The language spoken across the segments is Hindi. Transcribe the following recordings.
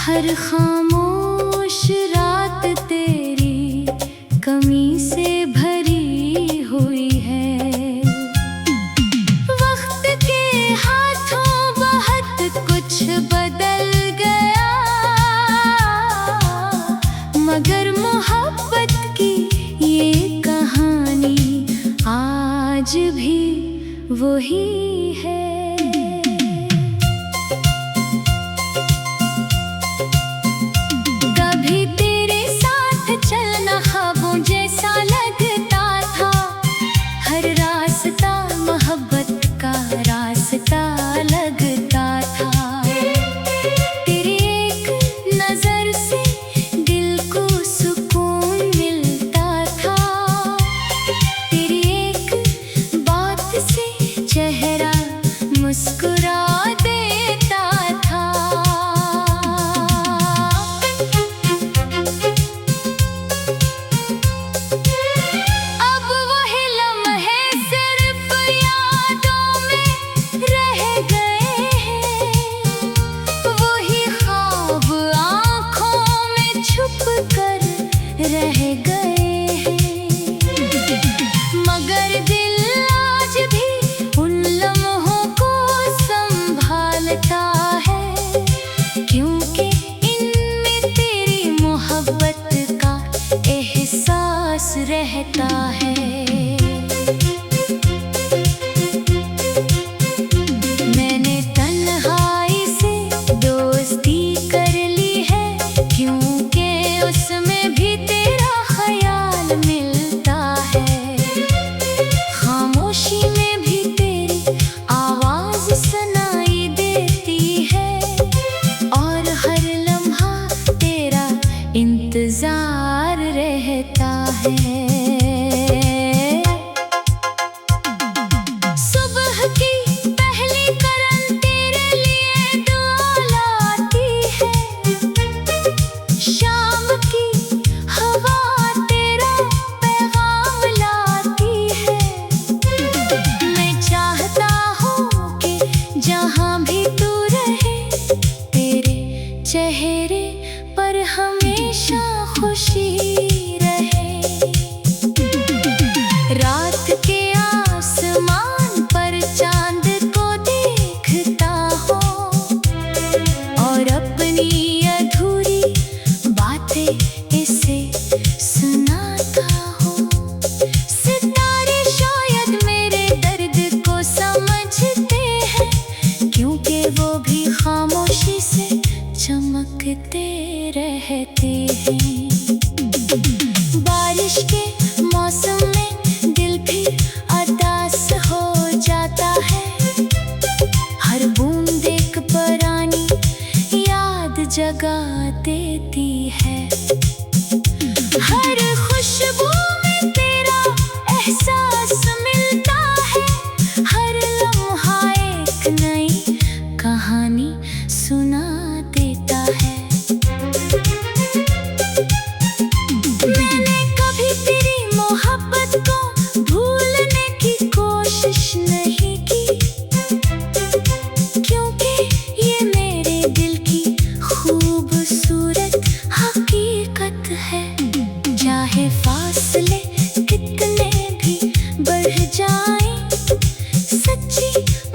हर खामोश रात तेरी कमी से भरी हुई है। वक्त के हाथों बहुत कुछ बदल गया, मगर मोहब्बत की ये कहानी आज भी वही है। कभी तेरे साथ चलना ख्वाबों जैसा लगता था, हर रास्ता मोहब्बत का रास्ता लगता था। तेरी एक नजर से दिल को सुकून मिलता था, तेरी एक बात से चेहरा मुस्कुरा देता था। अब वही लम्हे सिर्फ यादों में रह गए हैं, वही ख्वाब आँखों में छुप कर रह गए हैं। मगर दिल आज भी उन लम्हों को संभालता है, क्योंकि इनमें तेरी मोहब्बत का एहसास रहता है। मैंने तन्हाई से दोस्ती कर ली है, क्योंकि उसमें भी तेरा ख्याल मिलता है। खामोशी में भी तेरी आवाज सुनाई देती है, और हर लम्हा तेरा इंतजार रहता है। सुबह की पहली किरण तेरे लिए दुआ लाती है, शाम की हवा तेरा पैगाम लाती है। मैं चाहता हूँ कि जहाँ भी तू रहे, तेरे चेहरे पर हमेशा खुशी रहे। रात के आसमान पर चांद को देखता हूँ, और अपनी अधूरी बातें इसे सुनाता हूँ। सितारे शायद मेरे दर्द को समझते हैं, क्योंकि वो भी खामोशी से चमकते रहते हैं। बारिश के मौसम में दिल भी उदास हो जाता है, हर बूंद एक पुरानी याद जगा देती है। हर खुशबू में तेरा एहसास मिलता है, हर लम्हा एक नई कहानी सुना देता है। मैंने कभी तेरी मोहब्बत को भूलने की कोशिश नहीं की, क्योंकि ये मेरे दिल की खूबसूरत हकीकत है। चाहे फासले कितने भी बढ़ जाएं, सच्ची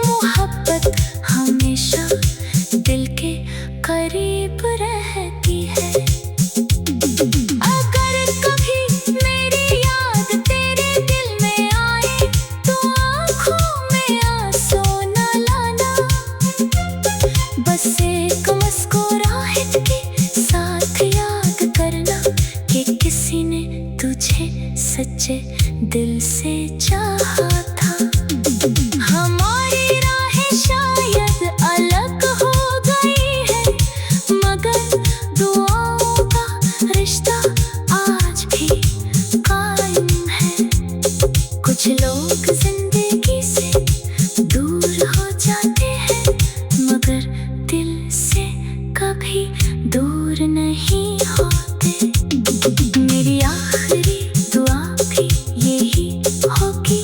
मोहब्बत हमेशा दिल के करीब रहती है। अगर कभी मेरी याद तेरे दिल में आए, तो आँखों में आंसू न लाना, बस एक मुस्कुराहट के साथ याद करना कि किसी ने तुझे सच्चे दिल से चाहा था। हमारी राहें शायद अलग हो गई है, मगर दुआओं का रिश्ता आज भी कायम है। कुछ लोग जिंदगी से दूर हो जाते हैं, मगर दिल से कभी दूर नहीं होते। मेरी आखिरी दुआ भी यही होगी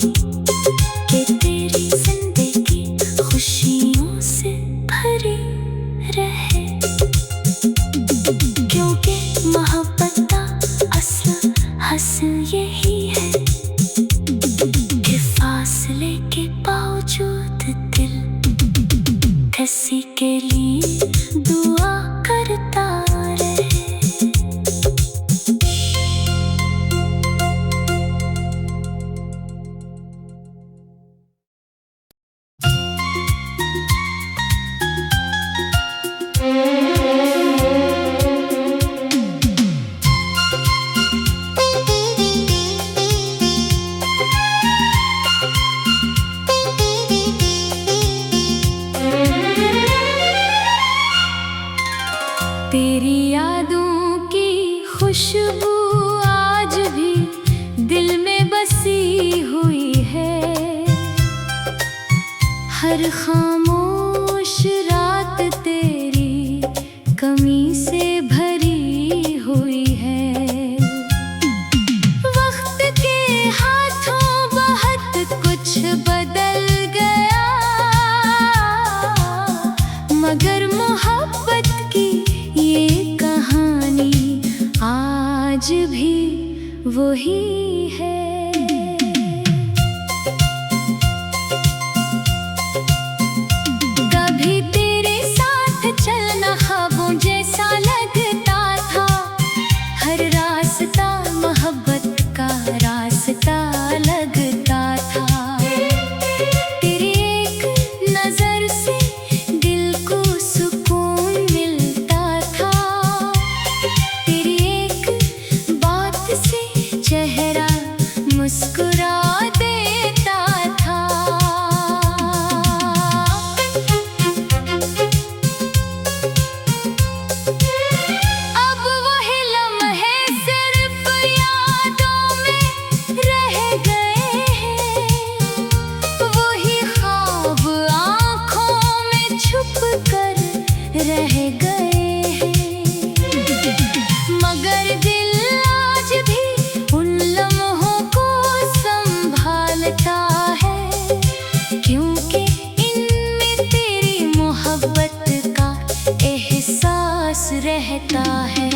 कि तेरी जिंदगी खुशियों से भरी रहे। तेरी यादों की खुशबू आज भी दिल में बसी हुई है। हर खामोश रात तेरी कमी से भरी हुई है। वक्त के हाथों बहुत कुछ बदल गया, मगर मोहब्बत की ये कहानी आज भी वही है। कभी तेरे साथ चलना ख्वाबों जैसा लगता था, हर रास्ता मोहब्बत का रास्ता लगता था। तेरी एक नजर से दिल को सुकून मिलता था, तेरी एक बात से चेहरा मुस्कुरा देता था। अब वही लम्हे सिर्फ यादों में रह गए हैं, वही ख्वाब आँखों में छुप कर रह गए हैं। मगर दिल आज भी उन लम्हों को संभालता है, क्योंकि इनमें तेरी मोहब्बत का एहसास रहता है।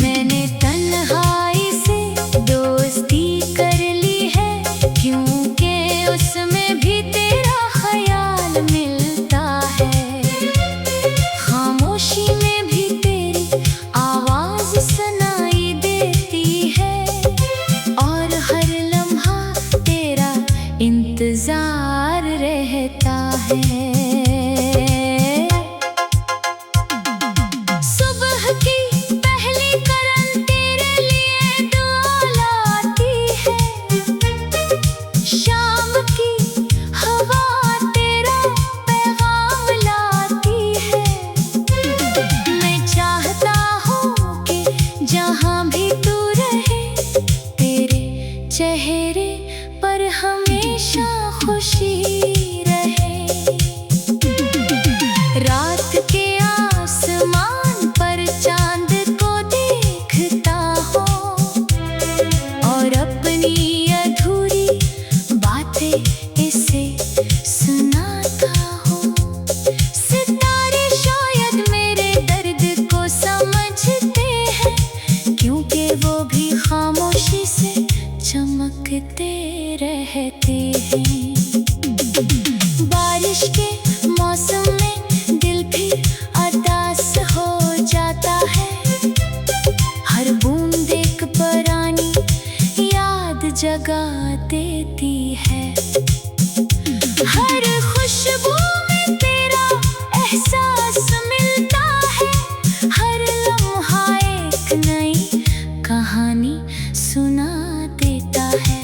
मैंने तन्हाई से दोस्ती कर ली है, क्योंकि उसमें भी तेरा ख्याल मिलता है। खामोशी में भी तेरी आवाज सुनाई देती है, और हर लम्हा तेरा इंतजार रहता है। सुबह की पहली किरण तेरे लिए दुआ लाती है, शाम की हवा तेरा पैगाम लाती है। मैं चाहता हूँ कि जहाँ भी तू रहे, तेरे चेहरे पर हमेशा खुशी रहे। रात के आसमान पर चांद को देखता हूँ, और अपनी अधूरी बातें इसे सुनाता हूँ। सितारे शायद मेरे दर्द को समझते हैं, क्योंकि वो भी खामोशी से चमकते रहते हैं। बारिश के मौसम में दिल भी उदास हो जाता है, हर बूंद एक पुरानी याद जगा देती है। हर खुशबू में तेरा एहसास मिलता है, हर लम्हा एक नई कहानी सुना देता है।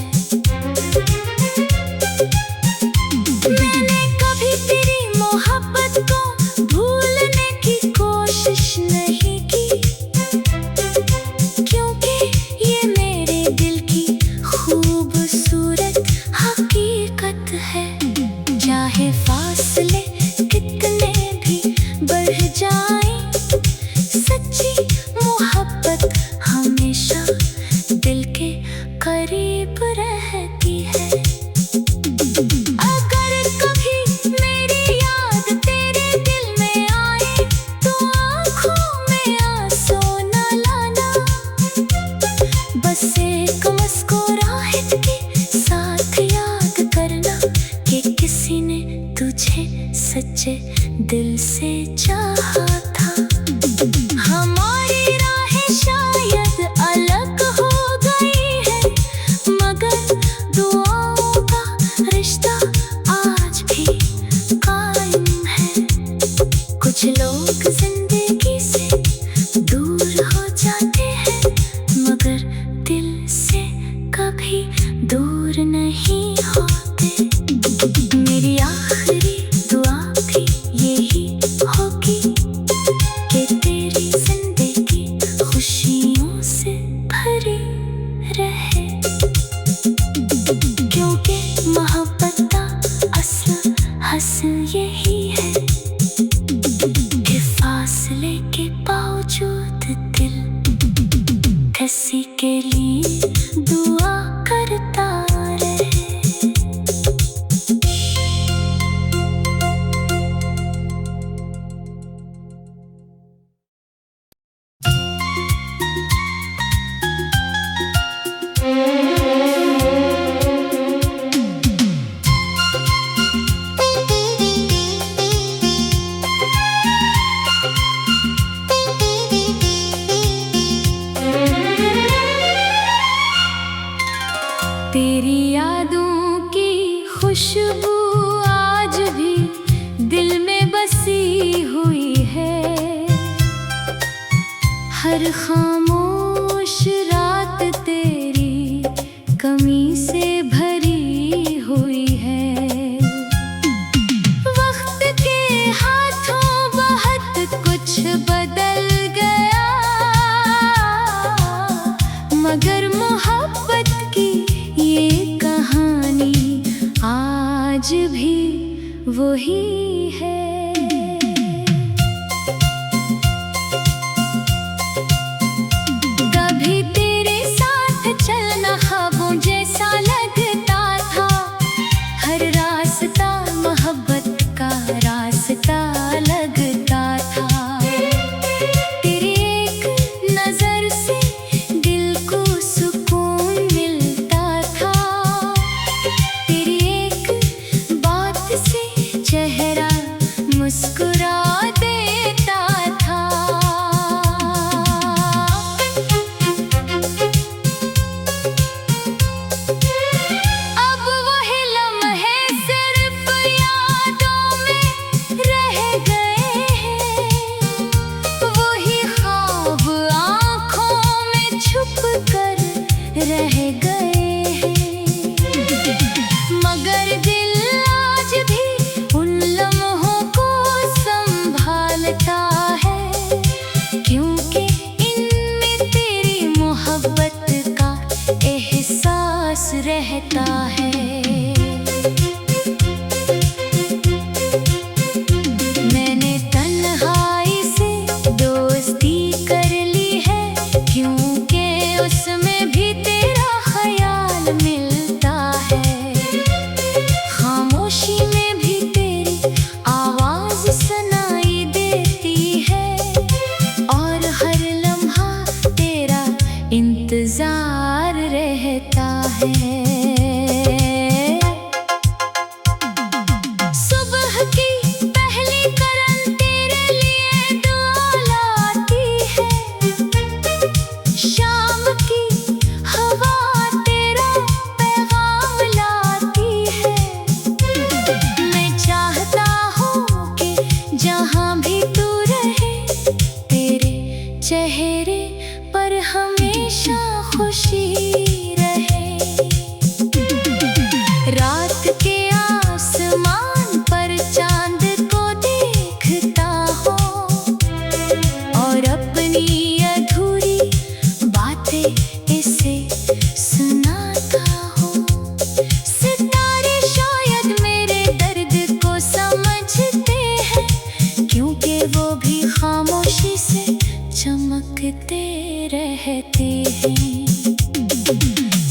मैंने कभी तेरी मोहब्बत को भूलने की कोशिश नहीं की, क्योंकि ये मेरे दिल की खूबसूरत हकीकत है। चाहे फासले कितने भी बढ़ जाएं, सच्ची मोहब्बत हमेशा दिल के करीब रहती है। अगर कभी मेरी याद तेरे दिल में आए, तो आँखों में आंसू न लाना, बस एक मुस्कुराहट के साथ याद करना कि किसी ने तुझे सच्चे दिल से चाहा था। हमारी राहें शायद अलग हो गई है, मगर दुआओं का रिश्ता आज भी कायम है। कुछ लोग जिंदगी से दूर हो जाते हैं, मगर दिल से कभी दूर नहीं होते। मेरी आखिरी दुआ यही है कि फासले के बावजूद दिल किसी के लिए दुआ करता रहे। तेरी यादों की खुशबू आज भी दिल में बसी हुई है। हर खामोश रात तेरी कमी से भरी हुई है। वक्त के हाथों बहुत कुछ बदल गया, मगर मोहब्बत की ये कहानी आज भी वही है। कभी तेरे साथ चलना ख्वाबों जैसा लगता था, हर रास्ता मोहब्बत का रास्ता लगता था। तेरी एक नजर से दिल को सुकून मिलता था, तेरी एक बात से चेहरा मुस्कुरा देता था। अब वही लम्हे सिर्फ यादों में रह गए हैं, वही ख्वाब आँखों में छुप कर रह गए हैं। मगर दिल आज भी उन लम्हों को संभालता है, क्योंकि इनमें तेरी मोहब्बत का एहसास रहता है। मैंने तन्हाई से दोस्ती कर ली है, क्योंकि उसमें भी तेरा ख्याल मिलता है। खामोशी में भी तेरी आवाज सुनाई देती है, और हर लम्हा तेरा इंतजार रहता है। सुबह की पहली किरण तेरे लिए दुआ लाती है, शाम की हवा तेरा पैगाम लाती है। मैं चाहता हूँ कि जहाँ भी तू रहे, तेरे चेहरे पर हमेशा खुशी रहे। रात के आसमान पर चांद को देखता हो, और अपनी अधूरी बातें इसे सुनाता हो। सितारे शायद मेरे दर्द को समझते हैं, क्योंकि वो भी खामोशी से चमकते रहते हैं।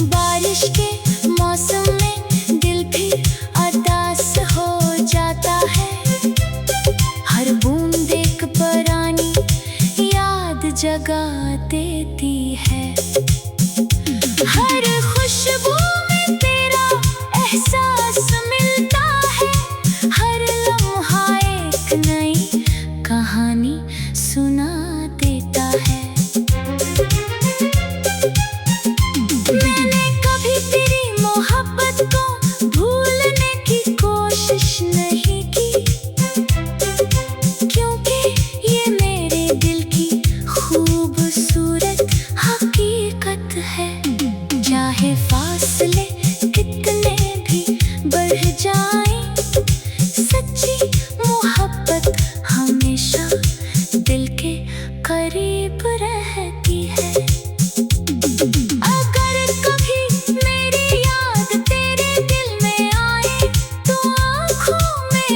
बारिश के मौसम में दिल फिर उदास हो जाता है, हर बूंद एक पुरानी याद जगा देती है। हर खुशबू में तेरा एहसास मिलता है, हर लम्हा एक नई कहानी सुना देता है। मैंने कभी तेरी मोहब्बत को भूलने की कोशिश नहीं की, क्योंकि ये मेरे दिल की खूबसूरत हकीकत है। चाहे फासले कितने भी बढ़ जाएं, सच्ची मोहब्बत हमेशा दिल के करीब रहती है। अगर कभी मेरी याद तेरे दिल में आए, तो आँखों में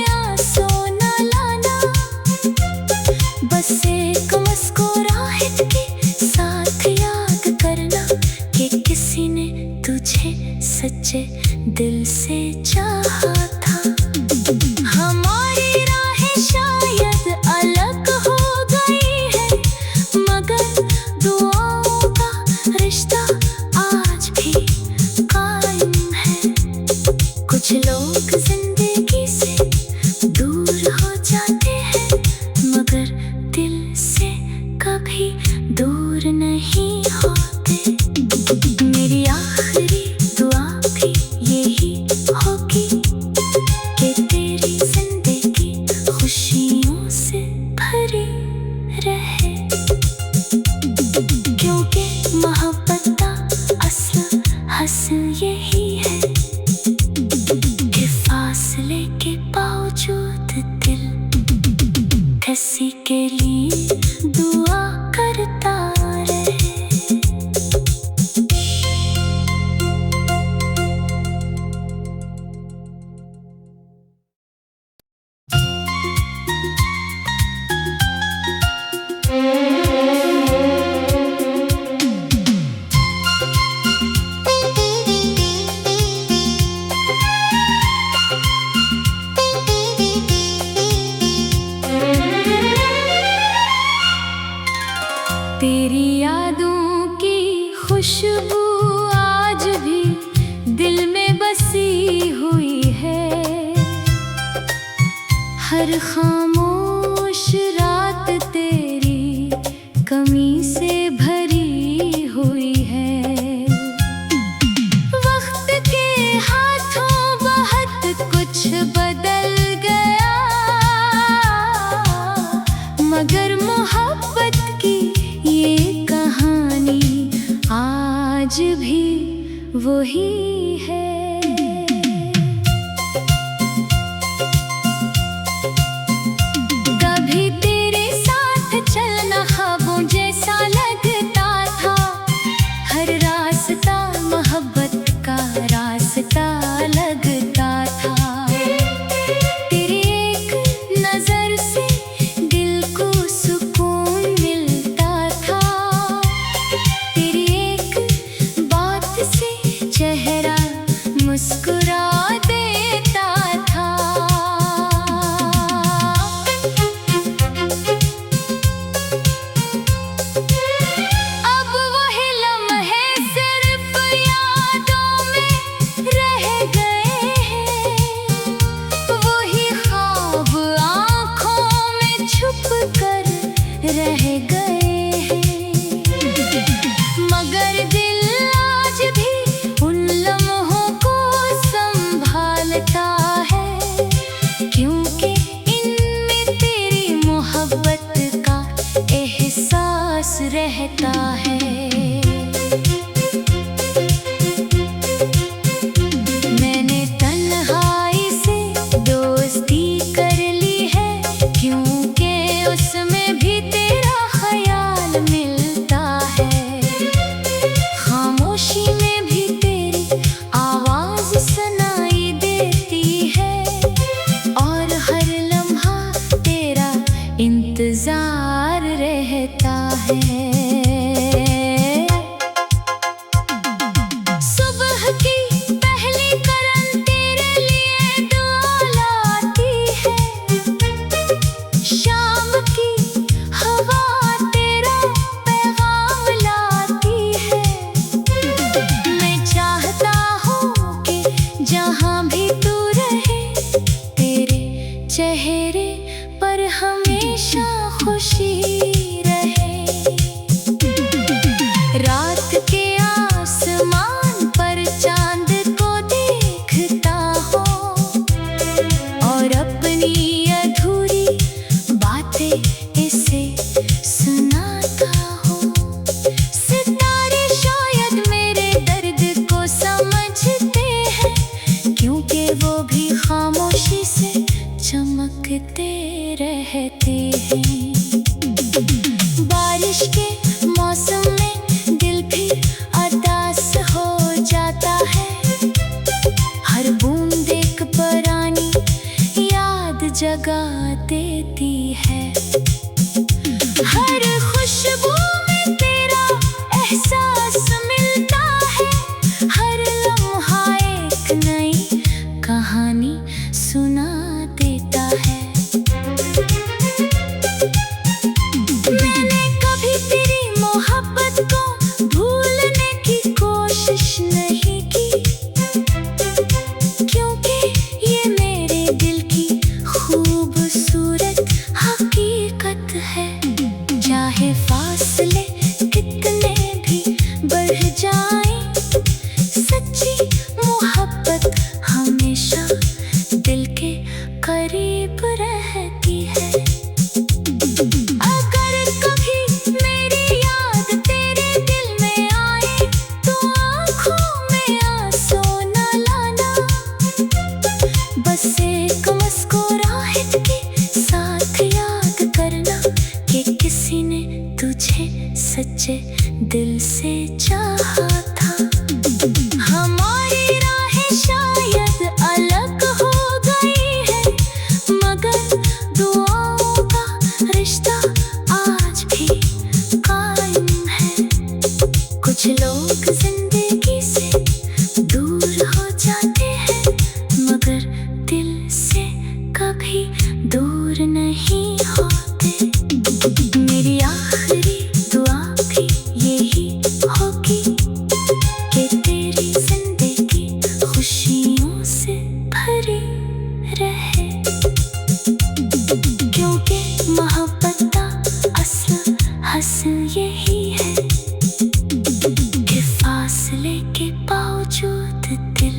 किसी के लिए दुआ करता रहे। तेरी यादों की खुशबू आज भी दिल में बसी हुई है। हर खामोश रात तेरी कमी से भरी हुई है। वक्त के हाथों बहुत कुछ बदल गया, मगर मोहब्बत की ये कहानी आज भी वही है। कभी तेरे साथ चलना ख्वाबों जैसा लगता था। हर रास्ता मोहब्बत का रास्ता लगता था। तेरी एक नजर से दिल को सुकून मिलता था। तेरी एक बात से चेहरा मुस्कुरा देता था। अब वही लम्हे सिर्फ यादों में रह गए हैं। वही ख्वाब आँखों में छुप कर रह गए हैं। मगर दिल आज भी उन लम्हों को संभालता है, क्योंकि इनमें तेरी मोहब्बत का एहसास रहता है। मैंने तन्हाई से दोस्ती कर ली है, क्योंकि उसमें भी तेरा ख्याल मिलता है। खामोशी में भी तेरी आवाज सुनाई देती है, और हर लम्हा तेरा इंतजार रहता है। सुबह की पहली किरण तेरे लिए दुआ लाती है। शाम की हवा तेरा पैगाम लाती है। मैं चाहता हूँ कि जहाँ भी तू रहे, तेरे चेहरे पर हमेशा खुशी रहे। रात के आसमान पर चांद को देखता हूँ, और अपनी अधूरी बातें इसे सुनाता हूँ। सितारे शायद मेरे दर्द को समझते हैं, क्योंकि वो भी खामोशी से चमकते रहते हैं। बारिश के मौसम में दिल भी उदास हो जाता है। हर बूंद एक पुरानी याद जगा देती है। हर खुशबू में तेरा एहसास मिलता है। हर लम्हा एक नई कहानी सुना देता है। मैंने कभी तेरी मोहब्बत को भूलने की कोशिश नहीं की, क्योंकि ये मेरे दिल की खूबसूरत हकीकत है। चाहे फासले कितने भी बढ़ जाएं, सच्ची मोहब्बत हमेशा दिल के करीब रहती है। अगर कभी मेरी याद तेरे दिल में आए, तो आँखों में आंसू न लाना। बस एक मुस्कुराहट के साथ याद कर दुआओं का रिश्ता आज भी कायम है। कुछ लोग जिंदगी से दूर हो जाते हैं, मगर दिल से कभी दूर नहीं होते। मेरी आखिरी दुआ भी यही होगी कि तेरी जिंदगी खुशियों से भरी रहे, क्योंकि मोहब्बत का असल हसल यही है कि फासले के बावजूद दिल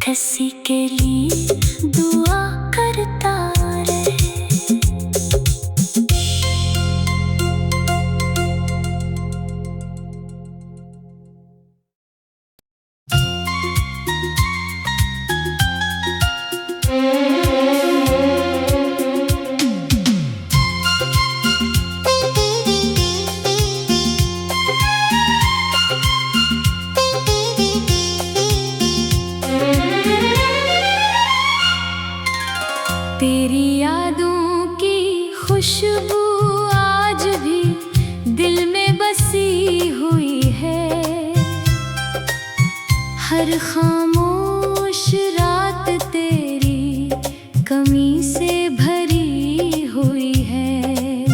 किसी के लिए दुआ करता रहे। तेरी यादों की खुशबू आज भी दिल में बसी हुई है। हर खामोश रात तेरी कमी से भरी हुई है।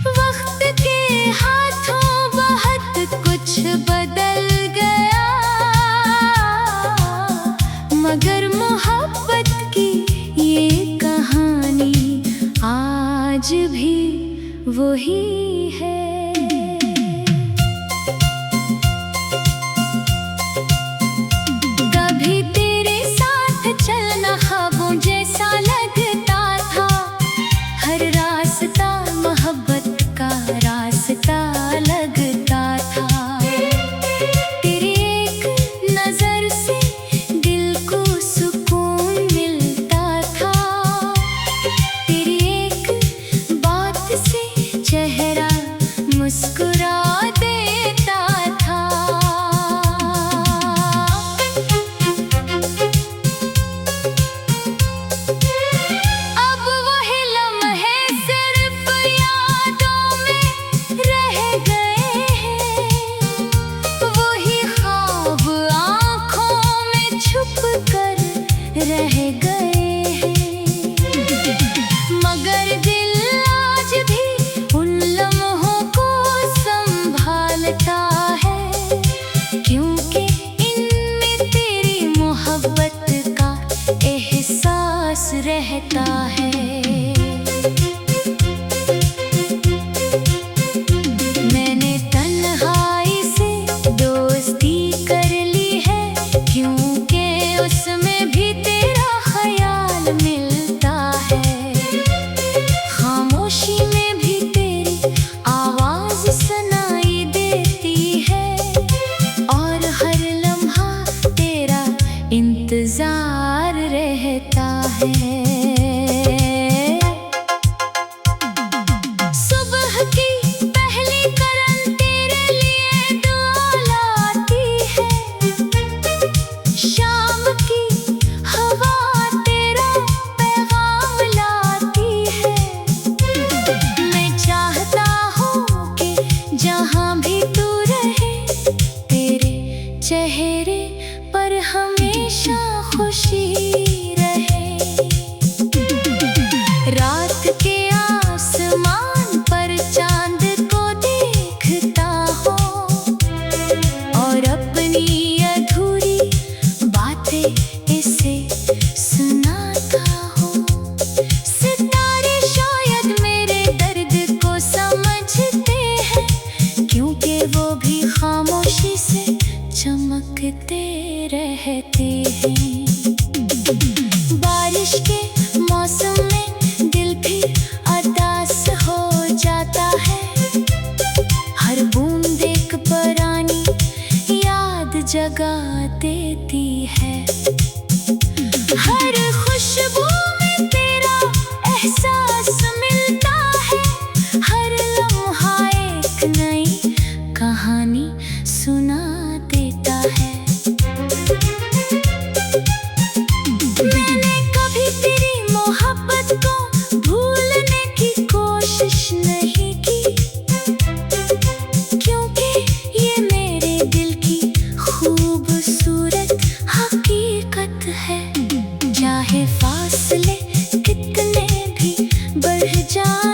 वक्त के हाथों बहुत कुछ बदल गया, मगर मोहब्बत की ये कहानी आज भी वही है। कभी तेरे साथ चलना ख्वाबों जैसा लगता था, हर रास्ता मोहब्बत का रास्ता लगता था। तेरी एक नजर से दिल को सुकून मिलता था, तेरी एक बात से चेहरा मुस्कुरा देता था। अब वही लम्हे सिर्फ यादों में रह गए हैं, वही ख्वाब आँखों में छुप कर रह गए हैं, मगर दिल आज भी उन लम्हों को संभालता है, क्योंकि इनमें तेरी मोहब्बत का एहसास रहता है। मैंने तन्हाई से दोस्ती कर ली है, क्योंकि उसमें भी तेरा ख्याल मिलता है। खामोशी में भी तेरी आवाज सुनाई देती है, और हर लम्हा तेरा इंतजार रहता है। सुबह की पहली किरण तेरे लिए दुआ लाती है, शाम की हवा तेरा पैगाम लाती है। मैं चाहता हूँ कि जहाँ भी तू रहे, तेरे चेहरे पर हमेशा खुशी रहे। रात के आसमान पर चांद को देखता हो, और अपनी अधूरी बातें इसे सुनाता हो। सितारे शायद मेरे दर्द को समझते हैं, क्योंकि वो भी खामोशी से चमकते रहते हैं। बारिश के मौसम में दिल भी उदास हो जाता है, हर बूंद एक पुरानी याद जगा देती है। हर खुशबू में तेरा एहसास मिलता है, हर लम्हा एक नई कहानी सुना देता है। मैंने कभी तेरी मोहब्बत बढ़ जाए।